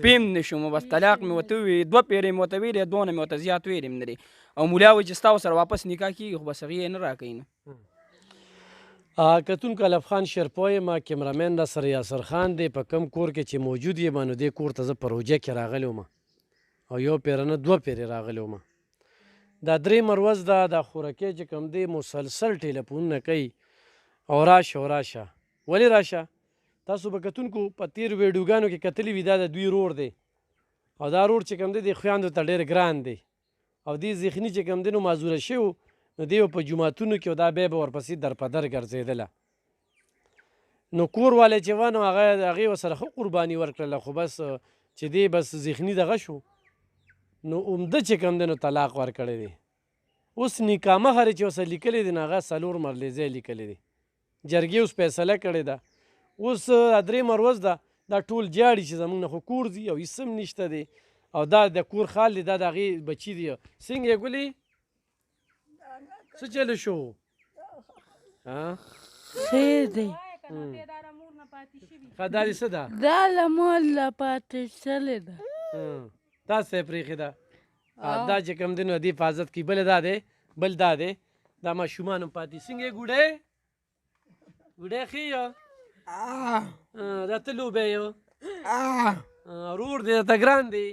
پیم نشوم بس طلاق مې ورته وویل 2 پیرې مې ورته ویلې 2 نه مې ورته زیات ویلې هم نه دي او مولا وایي چې ستا ورسره واپس نکاح کېږي خو بس هغې یې نه راکوي نو کتونکو الف خان شرپوی ما کیمرامین را سره یاسر خان دی په کم کور کې چې موجود یم نو دې کور ته زه په روژه کې راغلی وم او یو پیره نه 2 پیرې راغلی وم دا 3 ورځ ده دا خورکۍ چې کوم دی مسلسل ټیلیفونونه کوي او راشه ولې راشه تاسو به کتونکو په تیر ویډیوګانو کې کتلي وي دا د دوی رور دی او دا رور چې کوم دی د خویندو ته ډېر ګران دی او دې ذهني چې کوم دی نو معذوره شوي نو دی په جوماتونو کې دا بیا به ورپسې در په در ګرځېدله نو کور والی چې وه نو هغې ورسره ښه قرباني ورکړله خو بس چې دی بس ذهني دغه شو نو عمده چې کوم دی نو طلاق ورکړی دی اوس نکاح مهر چې ورسره لیکلی دی نو هغه 4 مرلیزی لیکلی دی جرګې اوس فیصله کړې ده اوس 3 ورځ ده دا ټول جاړي چې زموږ نه خو کور دي او هېڅ هم نشته دی او دا د کور خال دی دا د هغې بچي دی څنګه یې ګلې څه چلو شو خیر دی ښه دا دې څه ده دا له مور نه پاتې شوې ده تاسو یې پرېښې ده دا چې کوم دی نو دې حفاظت کوي بل دا دی دا ماشومان هم پاتې څنګه یې ګوډی ښې یو دا ته لوبی یو ورور دی درته ګران دی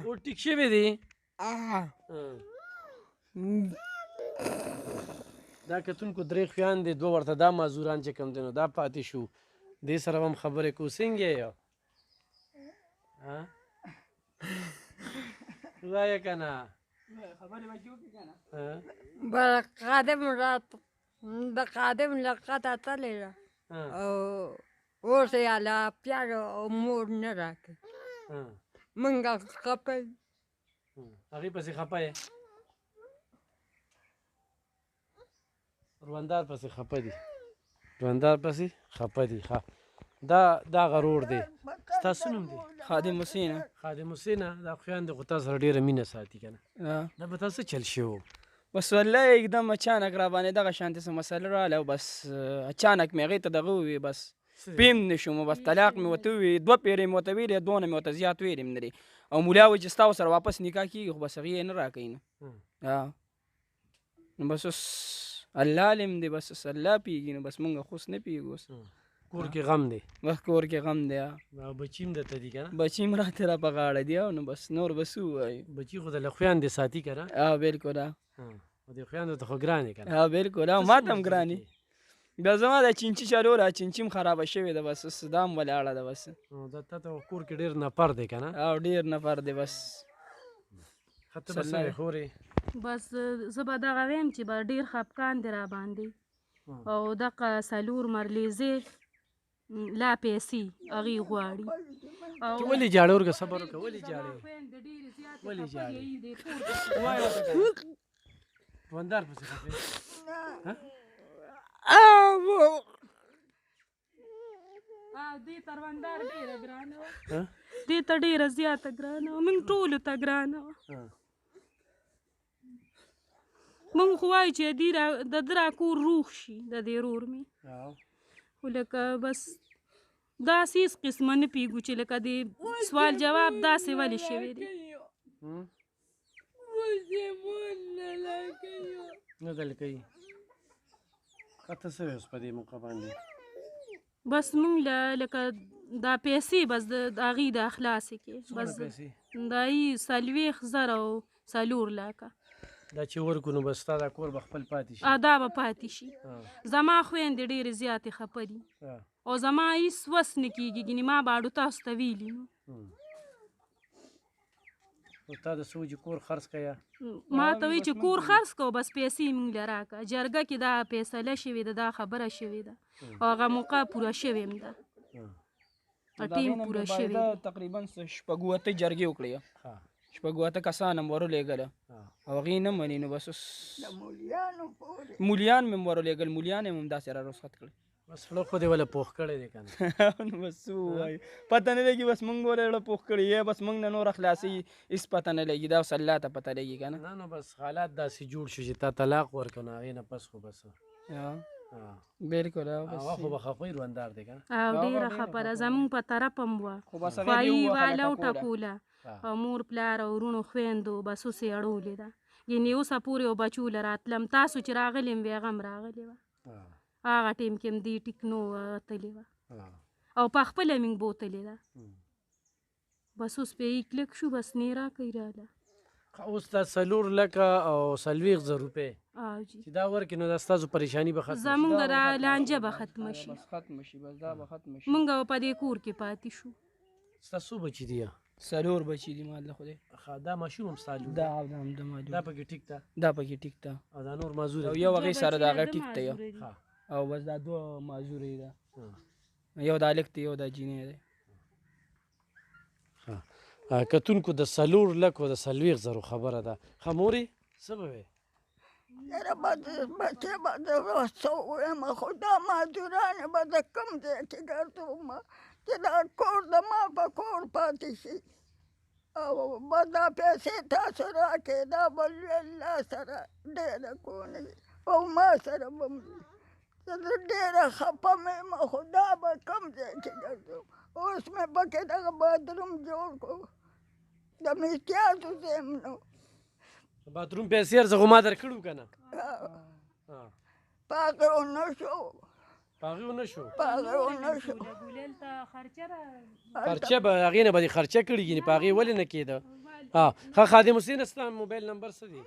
اور ټیک شوی دی دا کتونکو 3 خویندې 2 ورته دا معذوران چې کوم دی نو دا پاتې شو دې سره هم خبرې کوو څنګه یې وایه که نه د خادم لقطه تللی ده او اوس یې له پیار او مور نه راکوي موږ خفه یو هغې پسې خفه یې روندار پسې خفه دي ښه دا هغه رور دی ستاسو نوم دی خادم حسین دا خویندې خو تا سره ډېره مینه ساتي که نه دا به تا څه چل شوی بس والله एकदम اچانک را باندې دغه شانتې څه مسله راغله او بس اچانک مې هغې ته دغه وویل بس پیم نشوم بس طلاق مې ورته وویل 2 پیرې مې ورته ویلې 2 نه مې ورته زیات ویلې هم نه دي او مولا وایي چې ستا ورسره واپس نکاح کېږي خو بس هغې یې نه راکوي نو نو بس اوس الله علم دی بس اوس الله پوهېږي نو بس مونږ خو اوس نه پوهېږو اوس کور کې غم دی بس کور کې غم دی بچي هم درته دي که نه بچي هم راته را په غاړه دي نو بس نور به څه ووایو بچي خو دله خویندې ساتي که نه بلکل او دې خویندو ته خو ګرانې که نه بلکل ما ته هم ګرانې بیا زما دا چینچي چلو را چینچي هم خرابه شوې ده بس اوس دا هم ولاړه ده بس دا تا ته کور کې ډېر نفر دی که نه ډېر نفر دی بس ښه ته به څنګه خورې بس زه به دغه ویم چې به ډېر خفګان دی را باندې او دغه 4 مرلیزې لا پیسې هغې غواړي ولې جاړې ورکه صبر وکړه ولې جاړې روندار پسې خفې دې ته روندار ډېره ګرانه وه دې ته ډېره زیاته ګرانه وه موږ ټولو ته ګرانه وه موږ خو وایو چې د ده را کور روغ شي د دې رور مې خو لکه بس داسې هېڅ قسمه نه پوهېږو چې لکه د سوال جواب داسې ولې شوی دی نه دل کوي ته څه وې اوس په دې موقع باندې بس موږ لکه دا پیسې بس د هغې د اخلاصې کې بس دا یې 40,000 او 4 لکه دا چې ورکو نو بس ستا دا کور به خپل پاتې شي دا به پاتې شي زما خویندې ډېرې زیاتې خفه دي او زما هېڅ وس نه کېږي ګینې ما باړو تاسو ته ویلي نو تا د څه وجې کور خرڅ کړه ما ته وایي چې کور خرڅ کړه بس پیسې موږ له راکړه جرګه کې دا فیصله شوې ده دا خبره شوې ده او هغه موقع پوره شوې هم ده ټیم پوره شوې تقریبا 6 جرګې وکړې 6 کسان هم ورولېږله او هغې نه مني نو بس اوس مولیان مې هم ورولېږل مولیان یې هم داسې را رخصت کړل بس زړه خو دې ولې پوخ کړی دی که نه نو بس څه ووایو پته نه لګي بس موږ ورې زړه پوخ کړي یا بس موږ نه نور خلاصي هېڅ پته نه لګي دا اوس الله ته پته لګي که نه نو بس حالات داسې جوړ شو چې تا طلاق ورکړو نو هغې نه پس خو بس بالکل هغه خو به خفه روندار دی که نه او ډېره خبره زمونږ په طرف هم وه خو بس هغې دې خوایي ووهله واله او ټکوله. ټکوله او مور پلار او وروڼو خویندو بس اوس یې اړولې ده یعنې اوسه پورې او بچو له راتلم تاسو چې راغلي م وې هغه هم راغلې وه هغه ټیم کې هم دې ټیک نه وتلې وه او په خپله مې بوتلې ده بس اوس پې یې کلک شو بس نه راکوي راله اوس دا 4 لکه او 40 زره روپۍ او جي چې دا ورکړي نو دا ستاسو پریشاني به ختمه شي زمونږ دا لانجه به ختمه شي بس ختم شي بس دا به ختم شي مونږ به په دې کور کې پاتې شو ستاسو بچي دي څلور بچي دي مال له خدای دا ماشوم هم ستا جوړ دا او دا هم د ما دا جوړ پکې ټیک ده دا پکې ټیک ده او دا نور معذور او دي. یو هغې سره د هغه بچي ټیک ته یو معذورې دي. ها. او بس دا دوه معذورې ده ها. یو دا هلک دی یو دا جینۍ دی کتونکو د 4 لکو د 40 زرو خبره ده ښه مورې څه به وې یاره بچه به د څه ووایم خو دا معذوران به د کوم ځای کې ګرځوم چې دا کور د ما په کور پاتې شي او به دا پیسې تاسو راکړئ دا به لوی الله سره ډېره کونه وي او ما سره به م وي زه ډېره خفه مې یم خو دا به کوم ځای کې ګرځوم اوس مې پکې دغه باتروم جوړ کړو د میتیازو ځای م نو باتروم پیسې ارزه خو ما درکړو که نه پاغه ونه شو په هغې ونه شو پاغه ونه شو ګولل ته خرچه را خرچه به هغې نه به دې خرچه کړي ګینې په هغې ولې نه کېده ښه خادم حسین ستا موبایل نمبر څه دی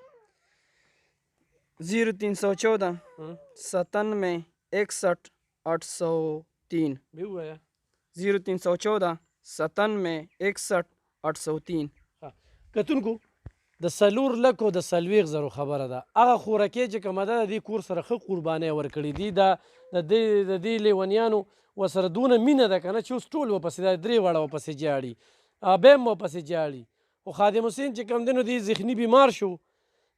0314 97 61 803 بیا ووایه 0314 97 61 803 کتونکو د 4 لکو د 40 زرو خبره ده هغه خوراکۍ چې کومه ده د دې کور سره ښه قربانۍ ورکړي دي د دې لیونیانو ورسره دونه مینه ده که نه چې اوس ټول ورپسې دا 3 واړه ورپسې جاړي ابۍ هم ورپسې جاړي خو خادم حسین چې کوم دی نو دی ذهني بیمار شو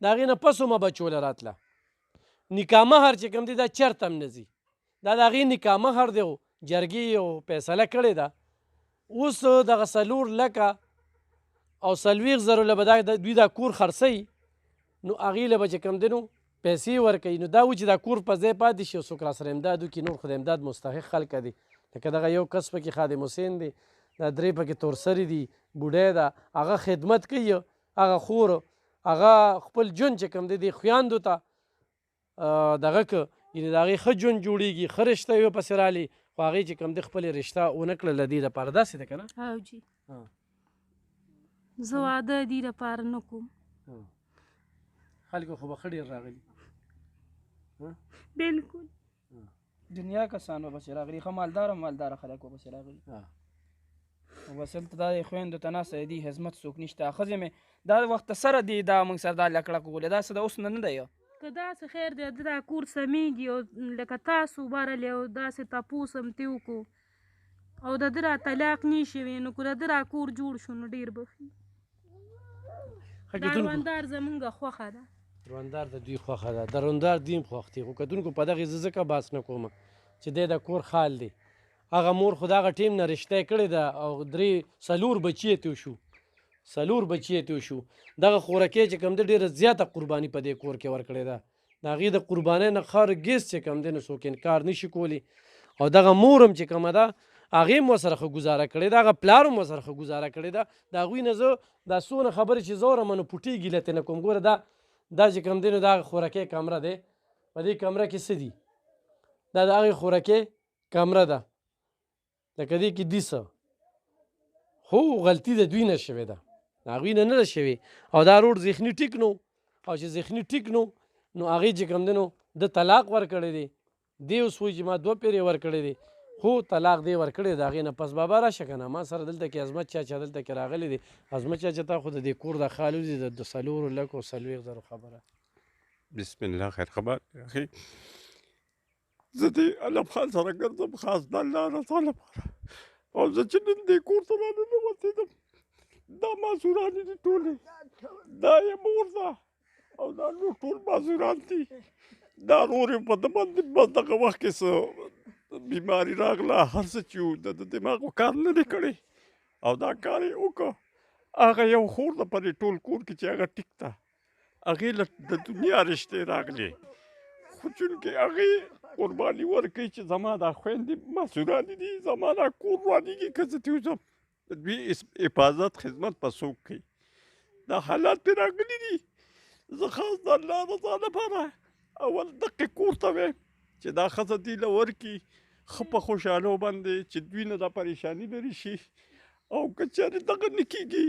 د هغې نه پس هم بچوله راتله نکاح مهر چې کوم دی دا چرته هم نه ځي دا د هغې نکاح مهر دی جرګې یو فیصله کړې ده اوس دغه 4 لکه او 40 زرو له به دوی دا کور خرڅوي نو هغې له به چې کوم دی نو پیسې ورکوي نو دا و چې دا کور په ځای پاتې شي او څوک را سره امداد وکړي نور خو د امداد مستحق خلکه دي لکه دغه یو کس پکې خادم حسین دی دا 3 پکې تورسري دي بوډۍ ده هغه خدمت کوي هغه خور هغه خپل ژوند چې کوم دی د خویاندو ته دغه که یعنې د هغې ښه ژوند جوړېږي ښه رشته یې ورپسې رالي خو هغې چې کوم دی خپلې رشته ونه کړله د دې دپاره داسې ده که نه او جي زه واده دې دپاره نه کوم خلکو خو به ښه ډېر راغلي بلکل دنیا کسان به پسې راغلي ښه مالداره خلک به پسې راغلي او بس هلته دا د خویندو ته ناسته دي خدمت څوک نشته ښځې مې دا وخت سره دي دا موږ سره دا لکړه کولې دا څه د اوس نه دی که داسې خیر دی دا کور سمیږي او لکه تاسو برلی او داسې تپوس هم ترې وکړو او د ده را طلاق نه شوی نو که د ده را کور جوړ شو نو ډېر به ښه دا روندار زمونږ خوښه ده روندار د دوی خوښه ده د روندار دوی هم خوښ دي خو کتونکو په دغې زه ځکه بحث نه کوم چې دی د کور خال دی هغه مور خو د هغه ټیم نه رشته یې کړې ده او 4 بچي یې تېو شو 4 بچي یې تېو شو دغه خوراکۍ چې کوم دی ډېره زیاته قرباني په دې کور کې ورکړې ده د هغې د قربانۍ نه هرګز چې کوم دی نو څوک انکار نشي کولی او دغه مور هم چې کومه ده هغې هم ورسره ښه ګزاره کړې ده هغه پلار هم ورسره ښه ګزاره کړې ده د هغوی نه زه دا څونه خبرې چې زه اورم نو پوټېږي له ترې نه کوم ګوره دا چې کوم دی نو د هغه خوراکۍ کمره دی په دې کمره کې څه دي دا د هغې خوراکۍ کمره ده لکه دې کې دي څه خو غلطي د دوی نه شوې ده د هغوی نه ده شوې او دا روډ ذهني ټیک نو او چې ذهني ټیک نو هغې چې کوم دی نو د طلاق ورکړی دی دی اوس وایي چې ما 2 پیرې ورکړی دی خو طلاق دی ورکړی د هغې نه پس بابا راشه که نه ما سره دلته کې عظمت چاچا دلته کې راغلی دی عظمت چاچا تا خو د دې کور د خالو دي د 4 لکو 40 زرو خبره بسم الله خیر خبر اخي زه دې علم خان سره ګرځم خاص د الله رضا لپاره او زه چې نن دې کور ته راننوتېدم دا معذوران دي ټولې دا یې مور ده او دا نور ټول معذوران دي دا نور یې په ده باندې بس دغه وخت کې څه بیماري راغله هر څه چې و د دماغ کار نه دی کړی او دا کار یې وکړه هغه یو خور ده په دې ټول کور کې چې هغه ټیک ده هغې له د دنیا رشتې راغلې خو چونکې هغې قرباني ورکړي چې زما دا خویندې مسؤلانې دي زما دا کور ورانېږي که زه ترې وځم د دوی حفاظت خدمت به څوک کوي دا حالات پرې راغلي دي زه خاص د الله رضا لپاره اول دقې کور ته وایم چې دا ښځه دوی له ورکړي ښه په خوشحالو باندې چې دوی نه دا پریشاني لرې شي او که چېرې دغه نه کېږي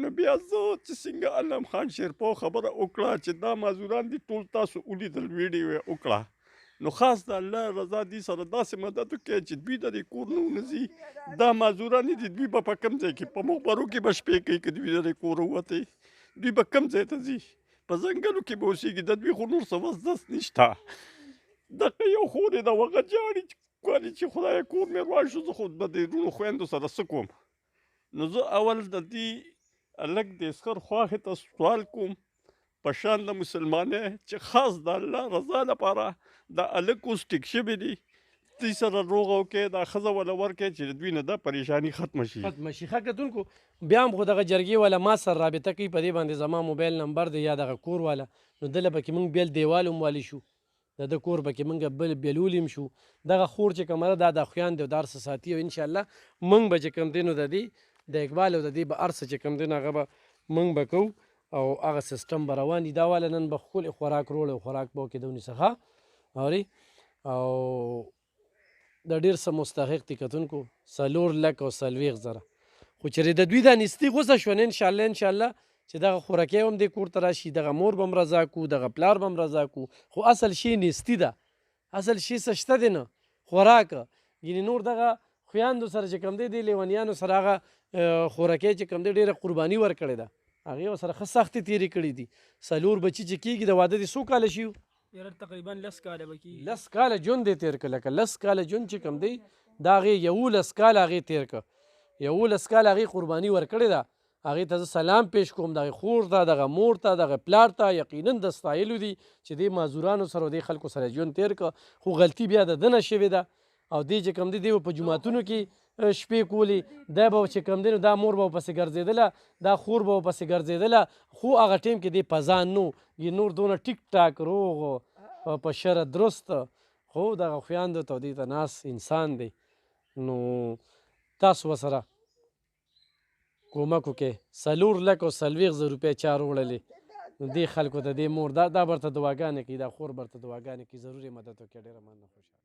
نو بیا زه چې څنګه علم خان شیرپو خبره وکړه چې دا معذوران دي ټول تاسو ولیدل ویډیو یې وکړه نو خاص د الله رضا دي سره داسې مدد وکړئ چې دوی د دې کور نه ونځي دا معذوران دي دوی به په کوم ځای کې په مخبرو کې به شپې کوي که دوی د دې کور ووتې دوی به کوم ځای ته ځي په ځنګلو کې به اوسېږي د دوی خو نور څه وس دس نشته دغه یو خور یې د هغه جاړي چې خدایه کور مې روان شو زه خو د دې وروڼو خویندو سره څه کوم نو زه اول د دې هلک د اسخر خواښې ته سوال کوم په شان د مسلمانۍ چې خاص د الله رضا لپاره دا هلک اوس ټیک شوي دي دوی سره روغه وکړئ دا ښځه وله ورکړئ چې د دوی نه دا پریشاني ختمه شي ختمه شي ښه کتونکو بیا هم خو دغه جرګې والا ما سره رابطه کوي په دې باندې زما موبایل نمبر دی یا دغه کور والا نو دله پکې موږ بیل دیوال هم والي شو د ده کور پکې موږ بل بیلولي هم شو دغه خور چې کومه ده دا د خویاندې او د هر څه ساتي او انشاءالله موږ به چې کوم دی نو د دې د اقبال او د دې به هر څه چې کوم دی نو هغه به موږ به کوو او هغه سیسټم به روان دي دا والا نن به ښکلې خوراک روړ او خوراک به وکړي د ونیڅخه اورې او د ډېر څه مستحق دي کتونکو 4 لک او 40 زره خو چې د دوی دا نیستي غوسه شوه نه انشاءالله چې دغه خوراکۍ هم دې کور ته راشي دغه مور به هم رضا کړو دغه پلار به هم رضا کړو خو اصل شی نیستي ده اصل شی څه شته دی نه خوراک یعنې نور دغه خویاندو سره چې کوم دی دې لیونیانو سره هغه خوراکۍ چې کوم دی ډېره قرباني ورکړې ده هغې ورسره ښه سختې تېرې کړي دي 4 بچي چې کېږي د واده دې څو کاله شي یاره تقریبا 10 کاله به کېږي 10 کاله ژوند دې تېر کړه لکه 10 کاله ژوند چې کوم دی دا هغې 11 کاله هغې تېر کړه 11 کاله هغې قرباني ورکړې ده هغې ته زه سلام پیش کوم دغې خور ته دغه مور ته دغه پلار ته یقینا د ستایلو دي چې دې معذورانو سره او دې خلکو سره ژوند تېر کړه خو غلطي بیا د ده نه شوې ده او دې چې کوم دی دی به په جوماتونو کې شپې کولې دا به چې کوم دی نو دا مور به ورپسې ګرځېدله دا خور به ورپسې ګرځېدله خو هغه ټیم کې دی په ځان نو نور دونه ټیک ټاک روغ په شرع درست خو دغه خویاندو ته دې ته ناست انسان دی نو تاسو ورسره کومک وکړئ 4 لک او 40 زره روپۍ چا وړلې نو دې خلکو ته دې مور دا برته دعاګانې کوي دا خور برته دعاګانې کوي ضرور یې مدد وکړي ډېره مننه خوشحاله